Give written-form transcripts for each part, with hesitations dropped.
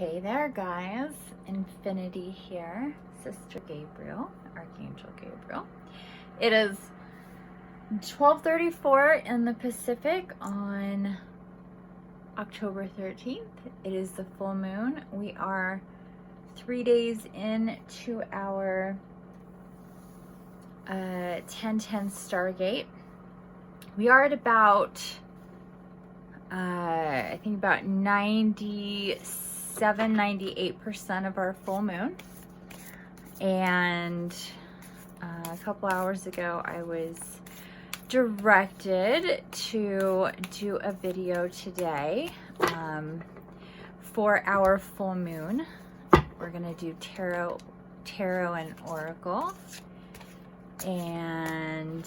Hey there, guys. Infinity here, Sister Gabriel, Archangel Gabriel. It is 12:34 in the Pacific on October 13th. It is the full moon. We are 3 days into our 10:10 Stargate. We are at about I think about 98% of our full moon. And a couple hours ago, I was directed to do a video today for our full moon. We're gonna do tarot and oracle, and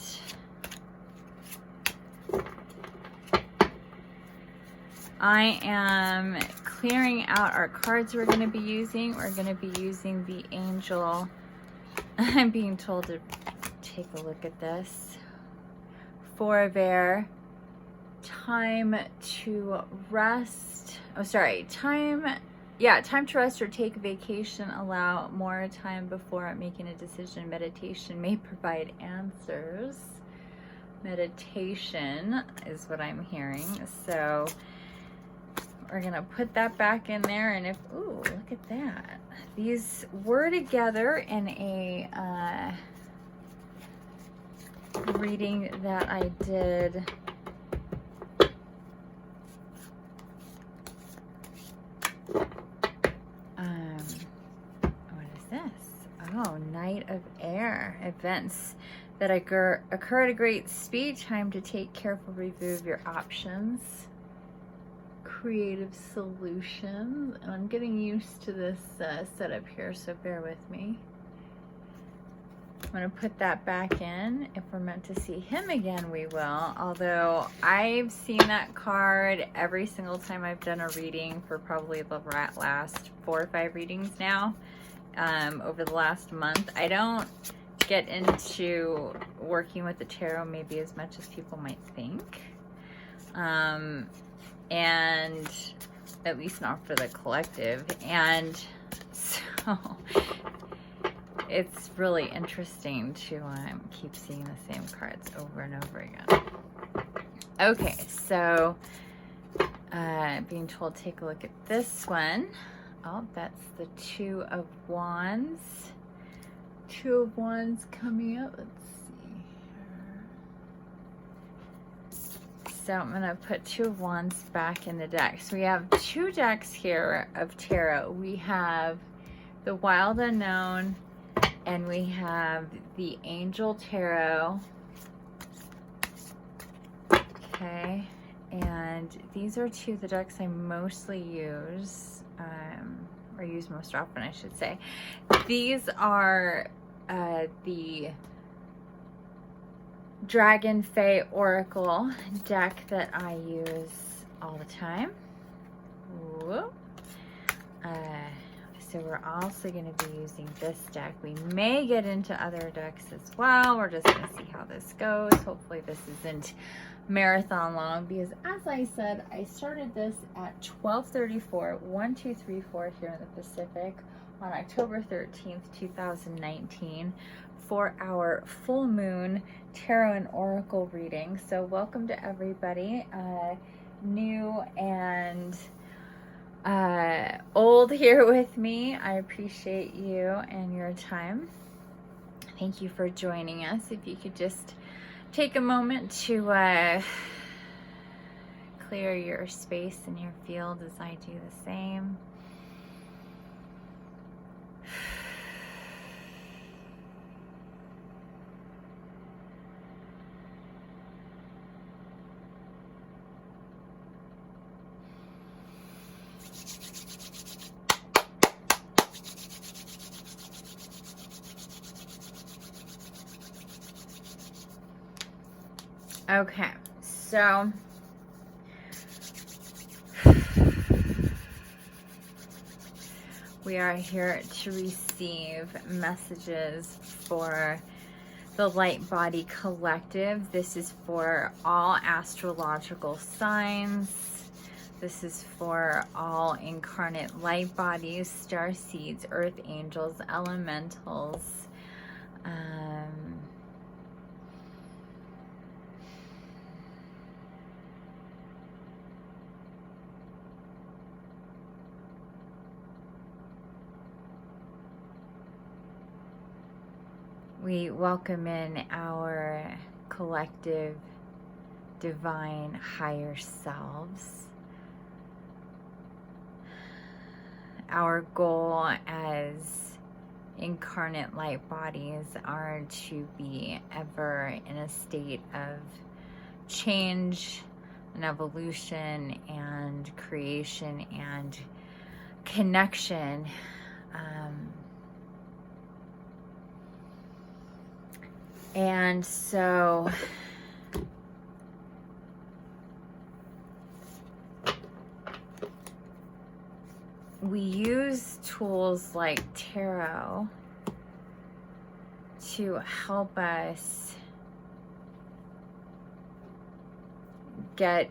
I am clearing out our cards we're going to be using. We're going to be using the angel. I'm being told to take a look at this. Faerie, time to rest. Oh, sorry. Time to rest or take a vacation. Allow more time before making a decision. Meditation may provide answers. Meditation is what I'm hearing. So we're gonna put that back in there, and if, ooh, look at that. These were together in a reading that I did. What is this? Oh, Night of Air. Events that occur at a great speed. Time to take careful review of your options. Creative solutions, and I'm getting used to this setup here, so bear with me. I'm going to put that back in. If we're meant to see him again, we will, although I've seen that card every single time I've done a reading for probably the last 4 or 5 readings now, over the last month. I don't get into working with the tarot maybe as much as people might think. And at least not for the collective. And so it's really interesting to keep seeing the same cards over and over again. Okay, so being told take a look at this one. Oh, that's the Two of Wands. Two of Wands coming up. Let's see. So I'm going to put Two of Wands back in the deck. So we have 2 decks here of tarot. We have the Wild Unknown, and we have the Angel Tarot. Okay, and these are 2 of the decks I mostly use, or use most often, I should say. These are the Dragonfae Oracle deck that I use all the time. So we're also going to be using this deck. We may get into other decks as well. We're just going to see how this goes. Hopefully this isn't marathon long, because as I said, I started this at 12:34, 1234 here in the Pacific on October 13th, 2019. For our full moon tarot and oracle reading. So welcome to everybody, new and old here with me. I appreciate you and your time. Thank you for joining us. If you could just take a moment to clear your space and your field as I do the same. Okay, so we are here to receive messages for the Light Body Collective. This is for all astrological signs. This is for all incarnate light bodies, star seeds, earth angels, elementals. We welcome in our collective divine higher selves. Our goal as incarnate light bodies are to be ever in a state of change and evolution and creation and connection. And so we use tools like tarot to help us get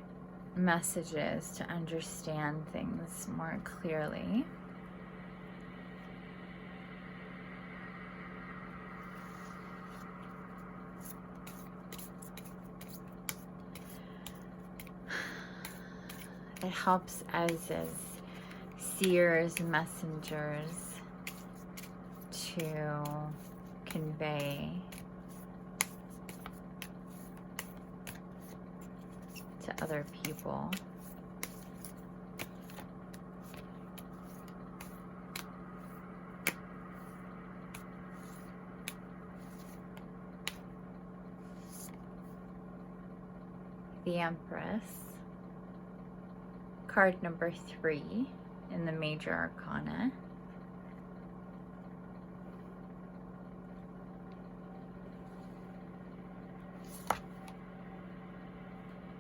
messages, to understand things more clearly. It helps us as seers, messengers, to convey to other people the Empress, card number 3 in the Major Arcana.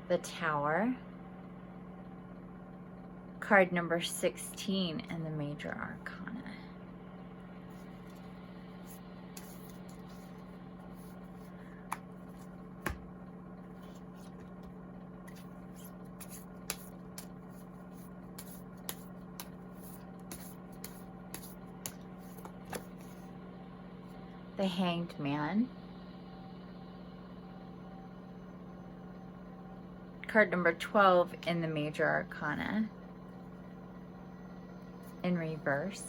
The Tower, card number 16 in the Major Arcana. The Hanged Man, card number 12 in the Major Arcana, in reverse.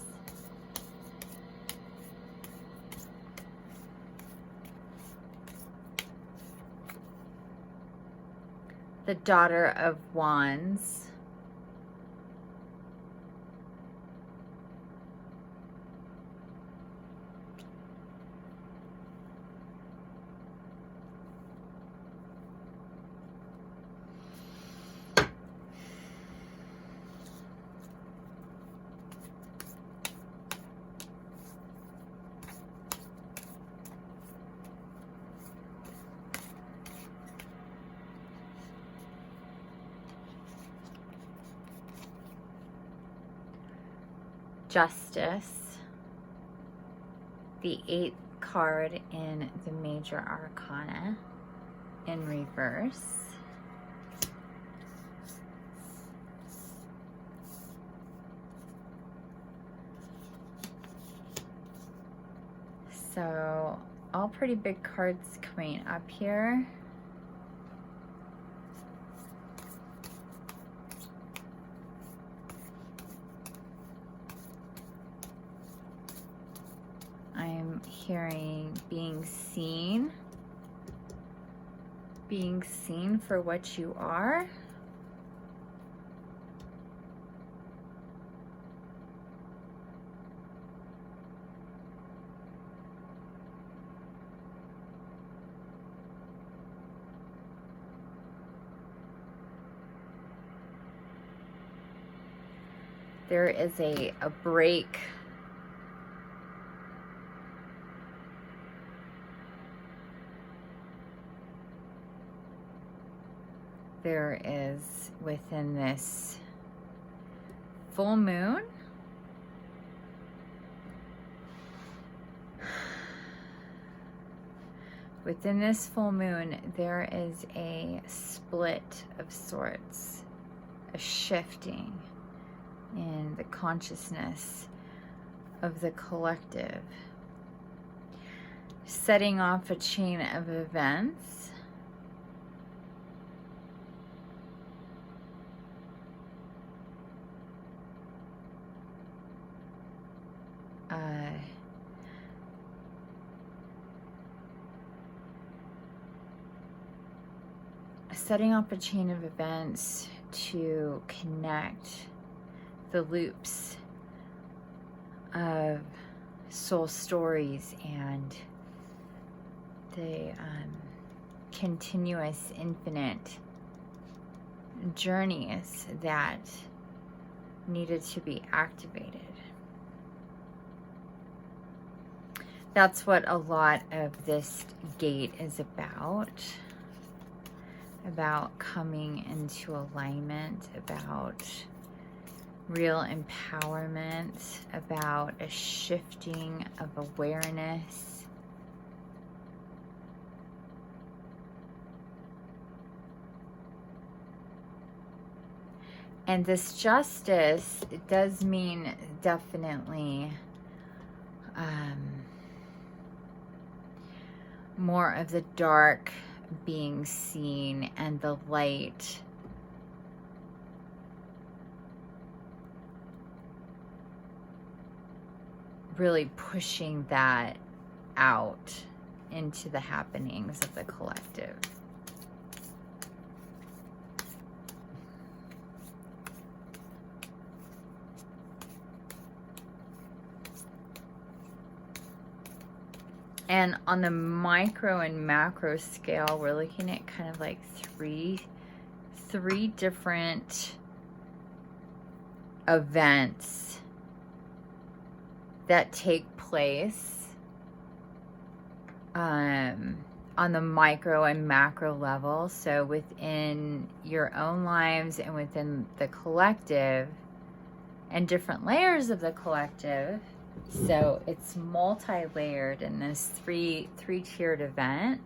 The Daughter of Wands, Justice, the 8th card in the Major Arcana, in reverse. So, all pretty big cards coming up here. I'm hearing being seen for what you are. There is a break there is within this full moon. Within this full moon, there is a split of sorts, a shifting in the consciousness of the collective, setting off a chain of events setting off a chain of events to connect the loops of soul stories and the continuous infinite journeys that needed to be activated. That's what a lot of this gate is about coming into alignment, about real empowerment, about a shifting of awareness. And this justice, it does mean definitely more of the dark being seen and the light really pushing that out into the happenings of the collective. And on the micro and macro scale, we're looking at kind of like three different events that take place on the micro and macro level. So within your own lives and within the collective and different layers of the collective. So it's multi-layered in this three-tiered event.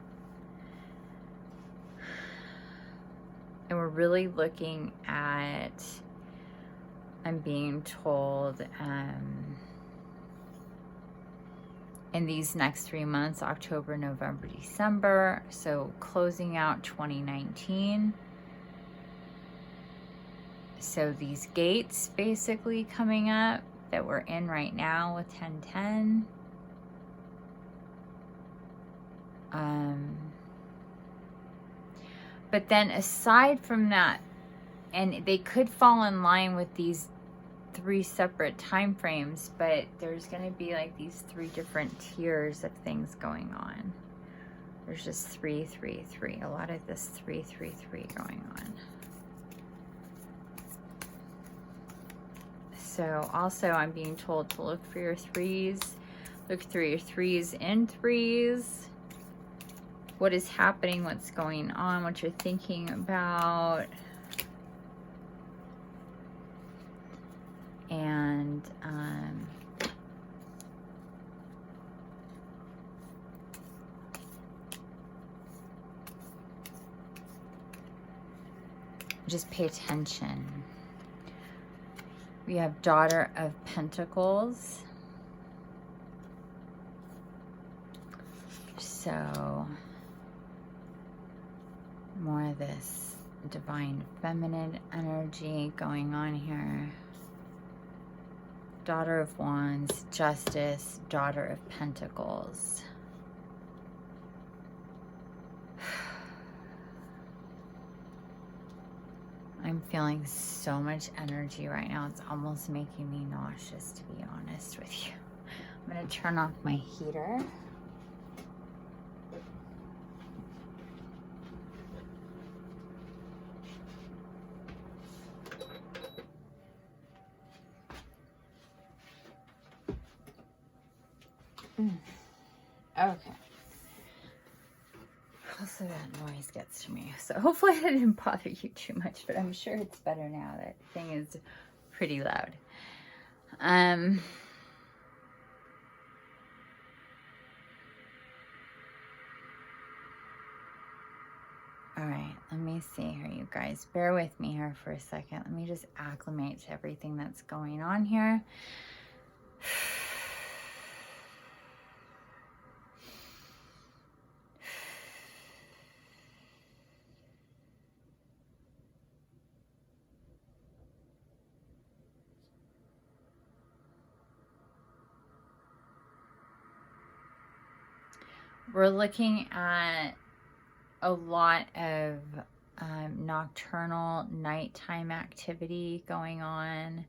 And we're really looking at, I'm being told, in these next 3 months, October, November, December, so closing out 2019. So these gates basically coming up that we're in right now with 1010. But then aside from that, and they could fall in line with these 3 separate time frames, but there's going to be like these 3 different tiers of things going on. There's just 3, 3, 3. A lot of this 3, 3, 3 going on. So also I'm being told to look for your 3s. Look through your 3s and 3s. What is happening, what's going on, what you're thinking about. And just pay attention. We have Daughter of Pentacles. So more of this divine feminine energy going on here. Daughter of Wands, Justice, Daughter of Pentacles. I'm feeling so much energy right now. It's almost making me nauseous, to be honest with you. I'm going to turn off my heater. Okay. Also, that noise gets to me. So hopefully I didn't bother you too much, but I'm sure it's better now. That thing is pretty loud. All right, let me see here, you guys. Bear with me here for a second. Let me just acclimate to everything that's going on here. We're looking at a lot of nocturnal nighttime activity going on,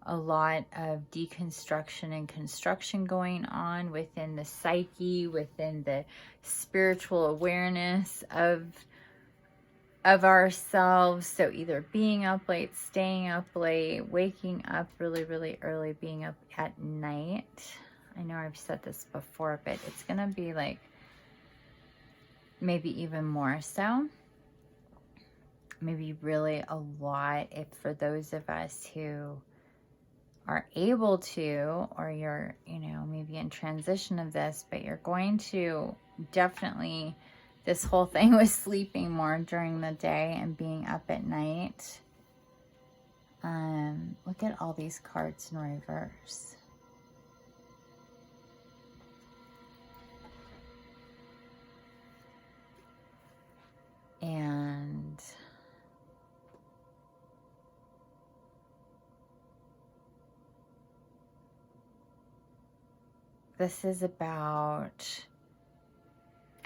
a lot of deconstruction and construction going on within the psyche, within the spiritual awareness of ourselves. So either being up late, staying up late, waking up really, really early, being up at night. I know I've said this before, but it's gonna be like maybe even more so. Maybe really a lot if for those of us who are able to, or you're, you know, maybe in transition of this, but you're going to definitely, this whole thing with sleeping more during the day and being up at night. Look at all these cards in reverse. And this is about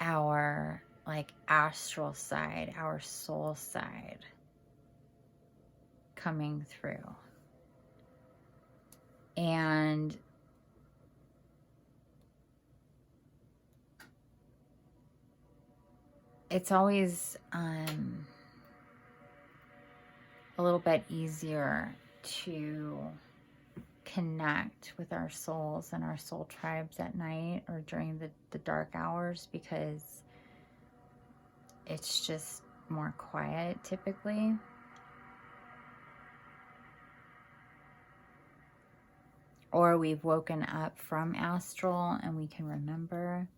our like astral side, our soul side coming through. And it's always a little bit easier to connect with our souls and our soul tribes at night or during the dark hours, because it's just more quiet typically. Or we've woken up from astral and we can remember.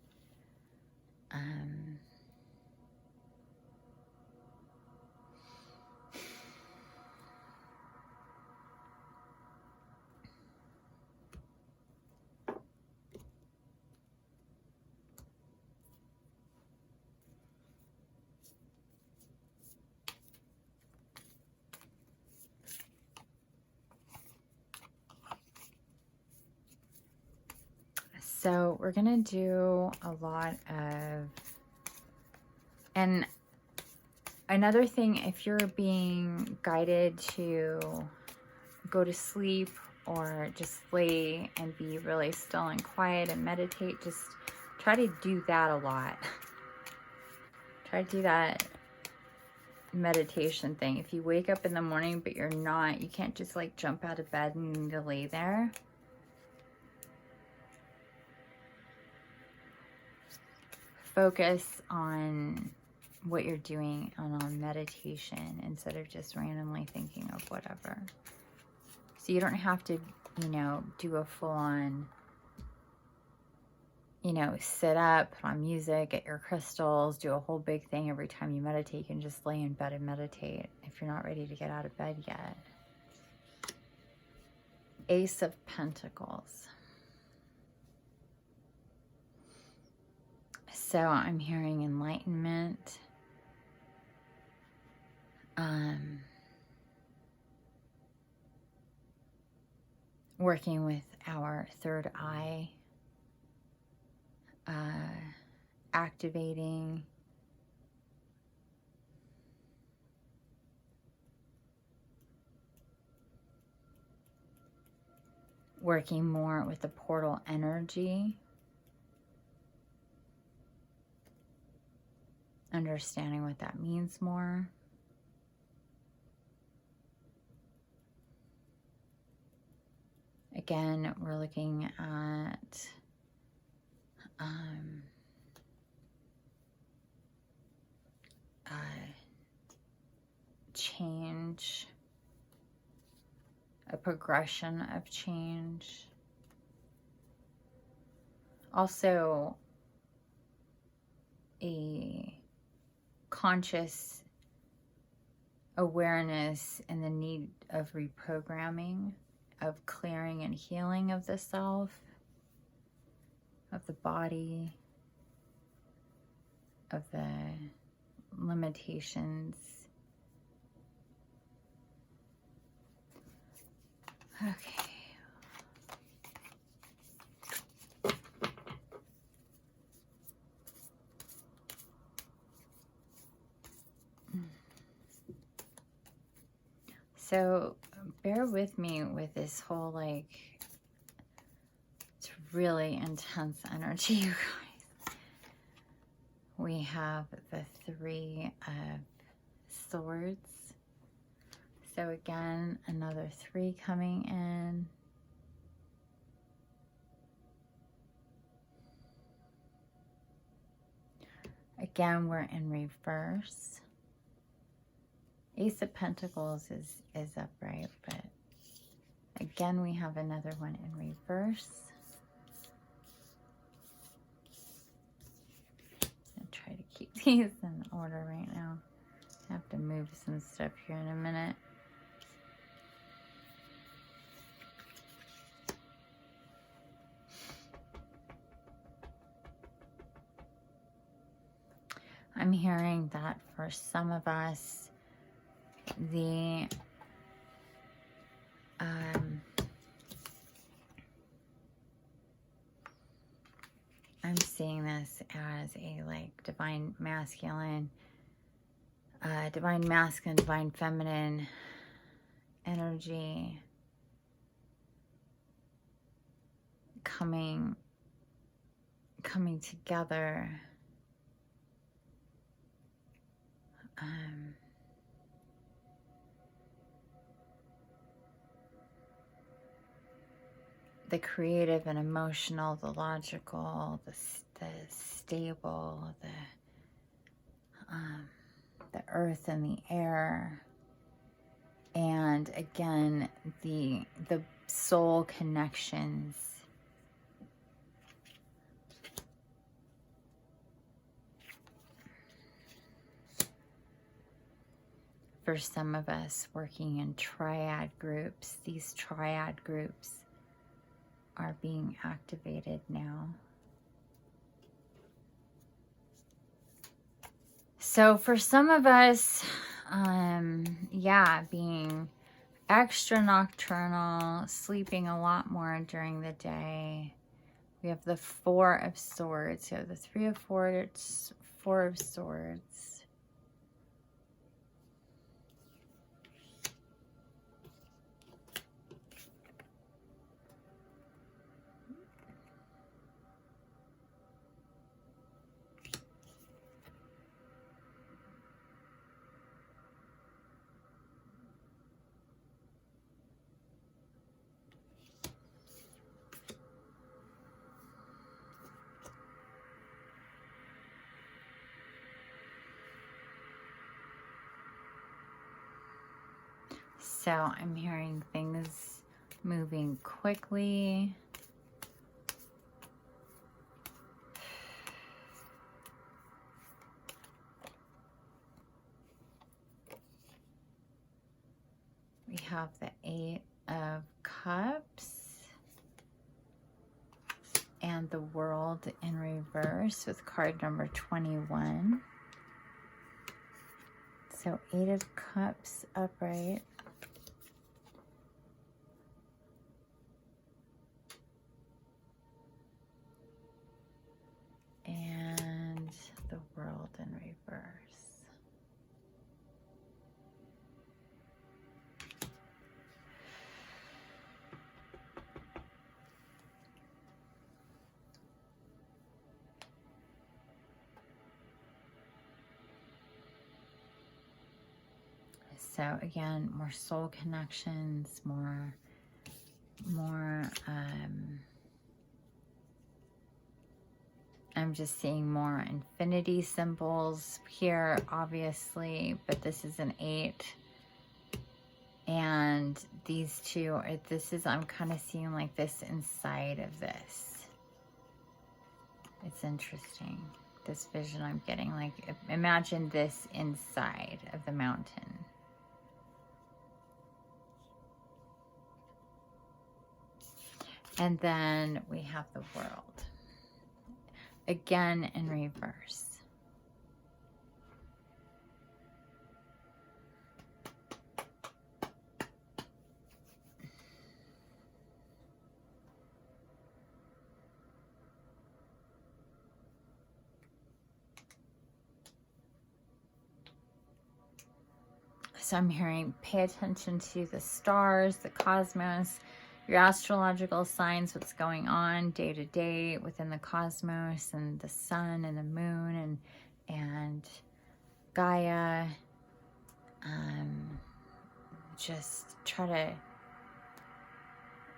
So we're gonna do a lot of, and another thing, if you're being guided to go to sleep or just lay and be really still and quiet and meditate, just try to do that a lot. Try to do that meditation thing. If you wake up in the morning but you're not, you can't just like jump out of bed and you need to lay there. Focus on what you're doing and on meditation instead of just randomly thinking of whatever. So you don't have to, you know, do a full-on, you know, sit up, put on music, get your crystals, do a whole big thing every time you meditate. You can just lay in bed and meditate if you're not ready to get out of bed yet. Ace of Pentacles. So I'm hearing enlightenment. Working with our third eye. Activating. Working more with the portal energy. Understanding what that means more. Again, we're looking at change, a progression of change. Also, a conscious awareness and the need of reprogramming, of clearing and healing of the self, of the body, of the limitations. Okay. So bear with me with this whole, like, it's really intense energy, you guys. We have the Three of Swords. So again, another 3 coming in. Again, we're in reverse. Ace of Pentacles is upright, but again, we have another one in reverse. I'll try to keep these in order right now. I have to move some stuff here in a minute. I'm hearing that for some of us, I'm seeing this as a, like, divine masculine, divine feminine energy coming together. The creative and emotional, the logical, the stable, the earth and the air, and again the soul connections. For some of us working in triad groups, these triad groups are being activated now. So for some of us, yeah, being extra nocturnal, sleeping a lot more during the day. We have the Four of Swords. So the Three of Swords, Four of Swords. So I'm hearing things moving quickly. We have the Eight of Cups and the World in reverse with card number 21. So Eight of Cups upright. And the World in reverse. So again, more soul connections, more I'm just seeing more infinity symbols here, obviously, but this is an 8. And these two, I'm kind of seeing like this inside of this. It's interesting. this vision I'm getting. Like, imagine this inside of the mountain. And then we have the world. Again in reverse. So I'm hearing, pay attention to the stars, the cosmos, your astrological signs, what's going on day to day within the cosmos, and the sun and the moon and Gaia. Just try to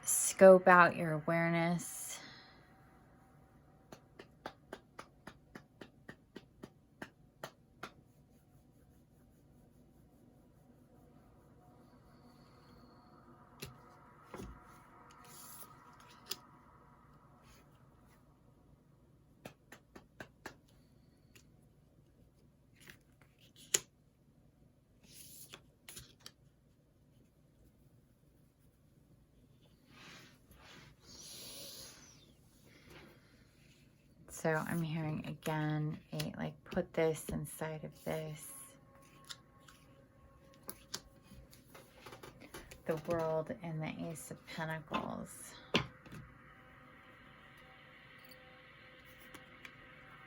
scope out your awareness. So I'm hearing again, like, put this inside of this. The world and the Ace of Pentacles.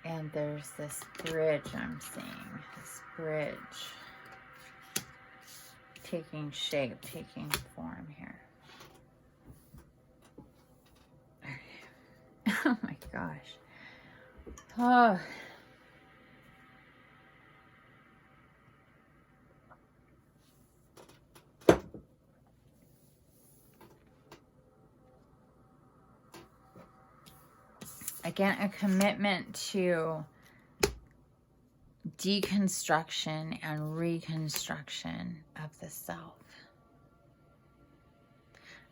And there's this bridge I'm seeing. This bridge taking shape, taking form here. Oh my gosh. Oh. Again, a commitment to deconstruction and reconstruction of the self.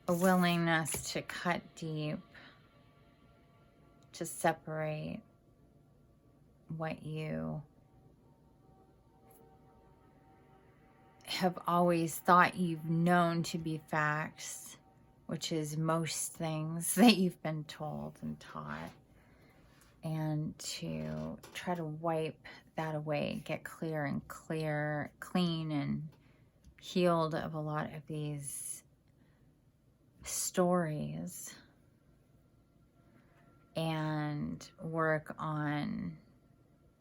A willingness to cut deep, to separate what you have always thought you've known to be facts, which is most things that you've been told and taught, and to try to wipe that away, get clean and healed of a lot of these stories, and work on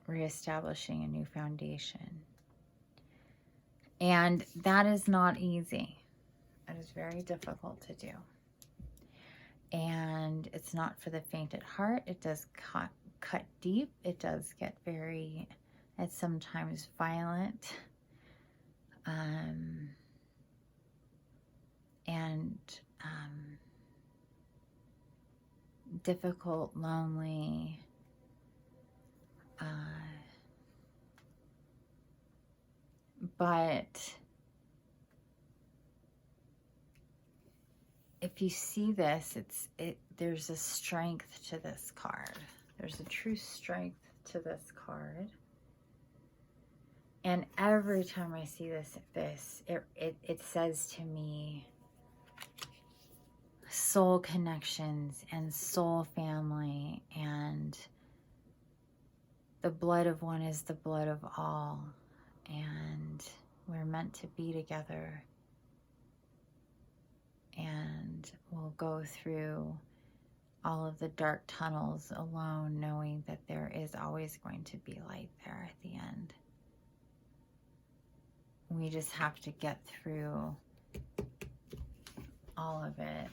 reestablishing a new foundation. And that is not easy. It is very difficult to do. And it's not for the faint at heart. It does cut deep. It does get it's sometimes violent. Difficult, lonely, but if you see this, there's a strength to this card. There's a true strength to this card. And every time I see this, it says to me, soul connections and soul family, and the blood of one is the blood of all, and we're meant to be together, and we'll go through all of the dark tunnels alone, knowing that there is always going to be light there at the end. We just have to get through all of it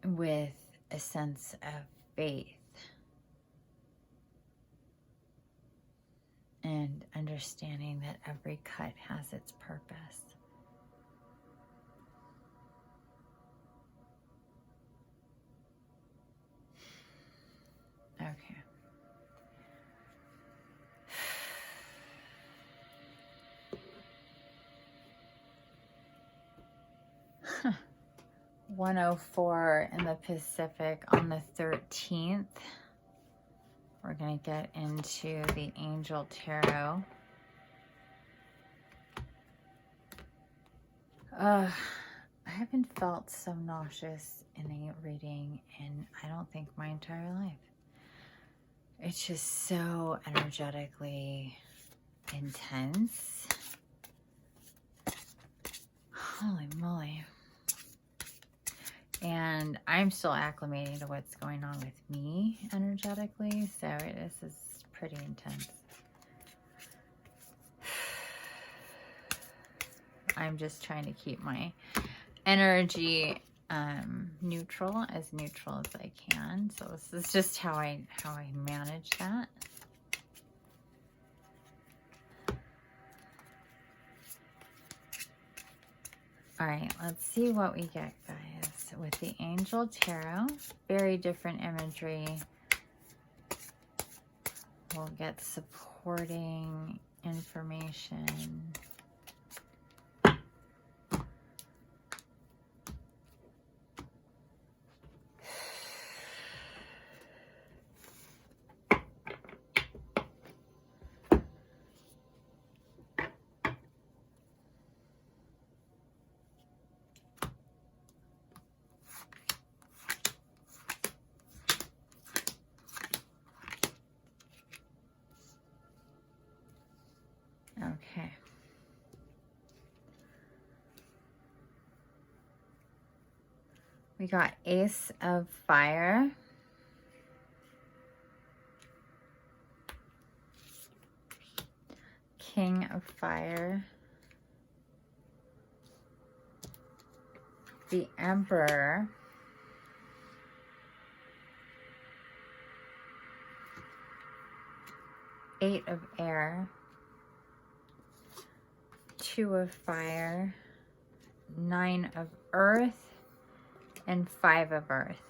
with a sense of faith and understanding that every cut has its purpose. Okay. 1:04 in the Pacific on the 13th. We're going to get into the Angel Tarot. I haven't felt so nauseous in a reading in, I don't think, my entire life. It's just so energetically intense. Holy moly. And I'm still acclimating to what's going on with me energetically, so this is pretty intense. I'm just trying to keep my energy neutral as I can. So this is just how I manage that. All right, let's see what we get, guys, with the Angel Tarot. Very different imagery. We'll get supporting information. Okay. We got Ace of Fire. King of Fire. The Emperor. Eight of Air. Two of Fire. Nine of Earth. And Five of Earth.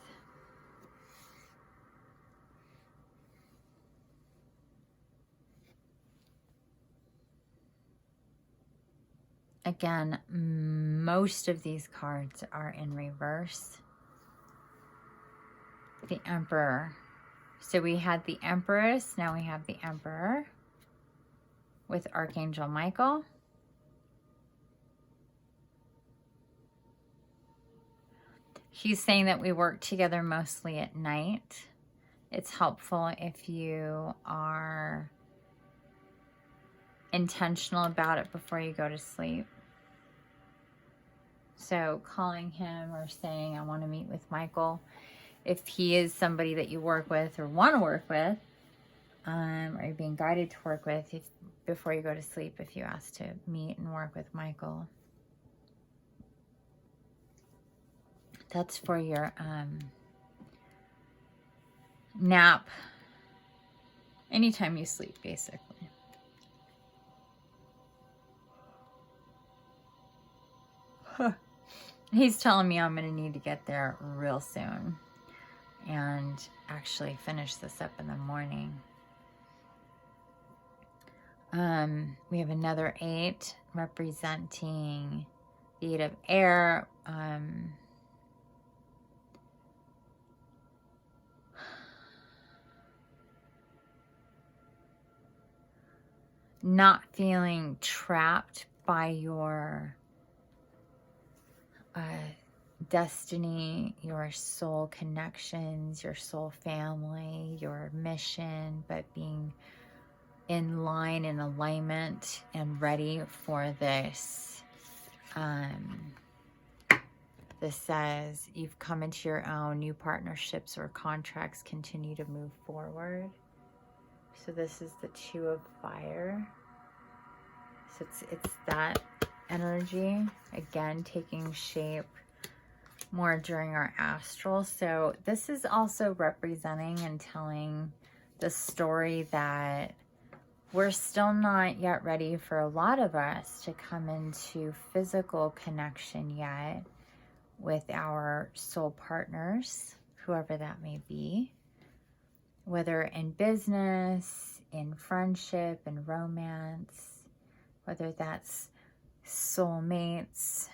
Again, most of these cards are in reverse. The Emperor. So we had the Empress, now we have the Emperor with Archangel Michael. He's saying that we work together mostly at night. It's helpful if you are intentional about it before you go to sleep. So calling him or saying, I want to meet with Michael. If he is somebody that you work with or want to work with, or you're being guided to work with, before you go to sleep, if you ask to meet and work with Michael. That's for your nap. Anytime you sleep, basically. He's telling me I'm going to need to get there real soon and actually finish this up in the morning. We have another 8 representing the 8 of Air. Not feeling trapped by your destiny, your soul connections, your soul family, your mission, but being in line, in alignment, and ready for this. This says you've come into your own, new partnerships or contracts continue to move forward. So this is the 2 of Fire. So it's that energy, again, taking shape more during our astral. So this is also representing and telling the story that we're still not yet ready for a lot of us to come into physical connection yet with our soul partners, whoever that may be, whether in business, in friendship, in romance, whether that's soulmates,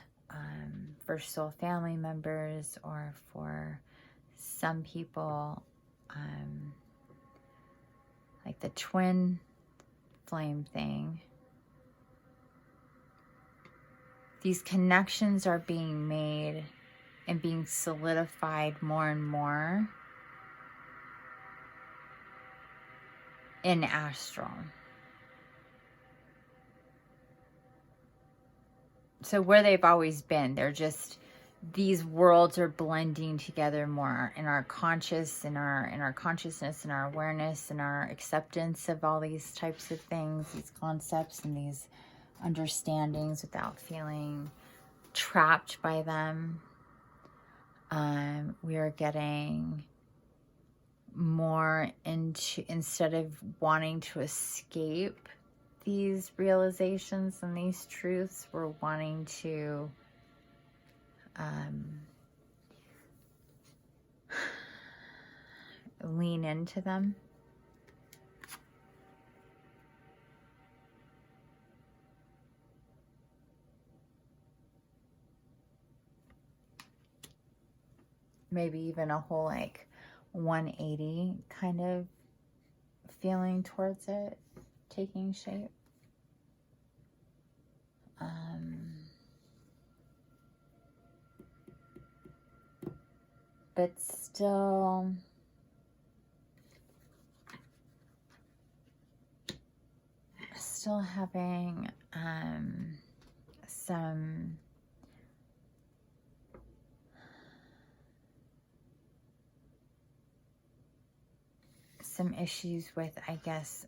for soul family members, or for some people, like the twin flame thing. These connections are being made and being solidified more and more in astral. So where they've always been, they're just, these worlds are blending together more in our conscious, in our consciousness, in our awareness, in our acceptance of all these types of things, these concepts and these understandings without feeling trapped by them. We are getting more into, instead of wanting to escape these realizations and these truths, we're wanting to lean into them. Maybe even a whole like 180 kind of feeling towards it taking shape. But still having some issues with, I guess,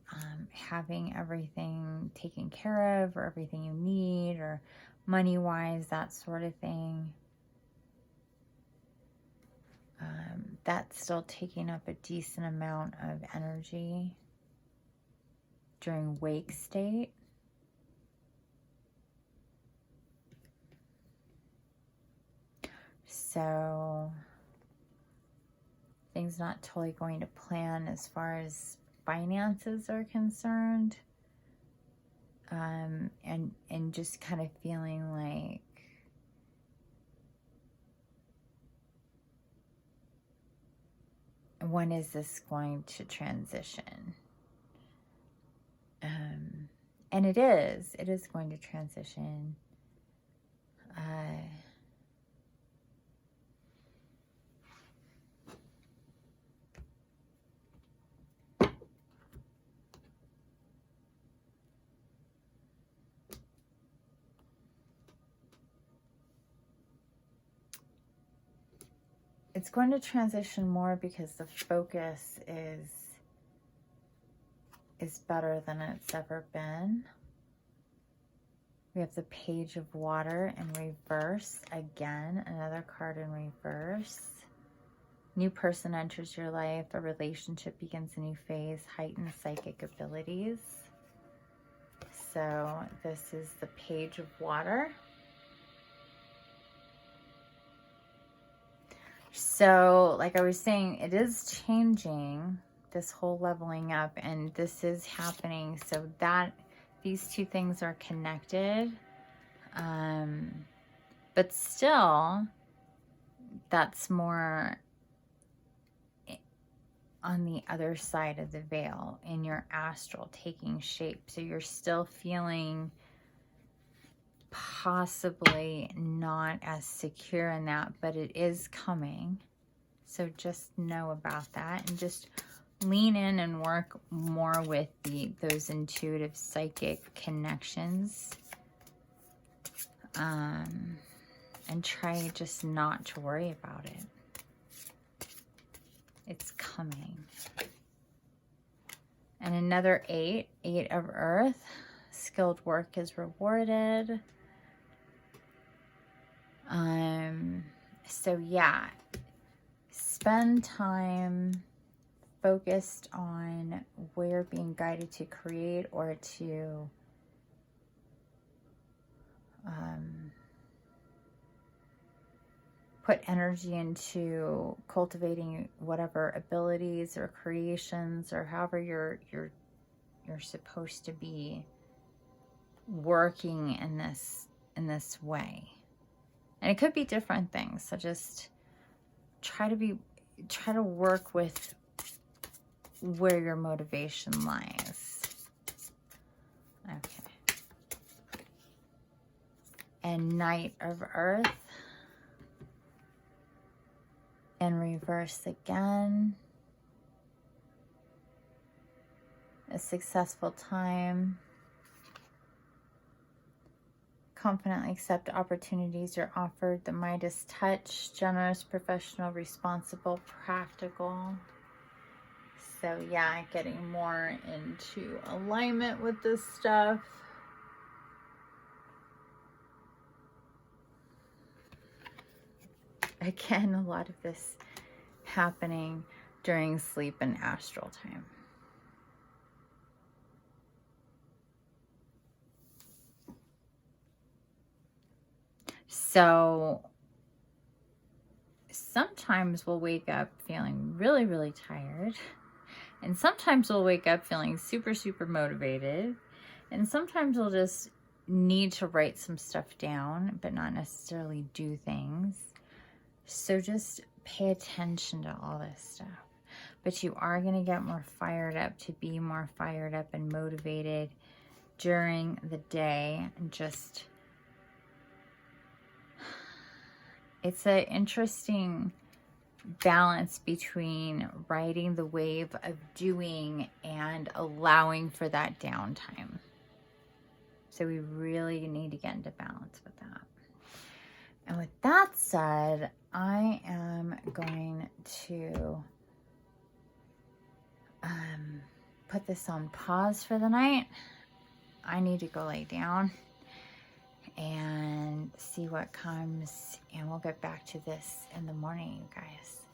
having everything taken care of, or everything you need, or money-wise, that sort of thing. That's still taking up a decent amount of energy during wake state. So things not totally going to plan as far as finances are concerned. And just kind of feeling like when is this going to transition? And it is going to transition. It's going to transition more because the focus is better than it's ever been. We have the Page of Water in reverse. Again, another card in reverse. New person enters your life. A relationship begins a new phase. Heightened psychic abilities. So this is the Page of Water. So, like I was saying, it is changing, this whole leveling up, and this is happening so that these two things are connected. But still, that's more on the other side of the veil in your astral taking shape. So you're still feeling possibly not as secure in that, but it is coming. So just know about that, and just lean in and work more with those intuitive psychic connections, and try just not to worry about it. It's coming. And another 8 of Earth. Skilled work is rewarded. So yeah, spend time focused on where you're being guided to create, or to put energy into cultivating whatever abilities or creations, or however you're supposed to be working in this way. And it could be different things. So just try to work with where your motivation lies. Okay. And Knight of Earth. And reverse again. A successful time. Confidently accept opportunities you're offered. The Midas touch. Generous, professional, responsible, practical. So yeah, getting more into alignment with this stuff. Again, a lot of this happening during sleep and astral time. So sometimes we'll wake up feeling really, really tired. And sometimes we'll wake up feeling super, super motivated. And sometimes we'll just need to write some stuff down, but not necessarily do things. So just pay attention to all this stuff. But you are going to get more fired up, to be more fired up and motivated during the day. And just, it's an interesting balance between riding the wave of doing and allowing for that downtime. So we really need to get into balance with that. And with that said, I am going to put this on pause for the night. I need to go lay down and see what comes, and we'll get back to this in the morning, you guys.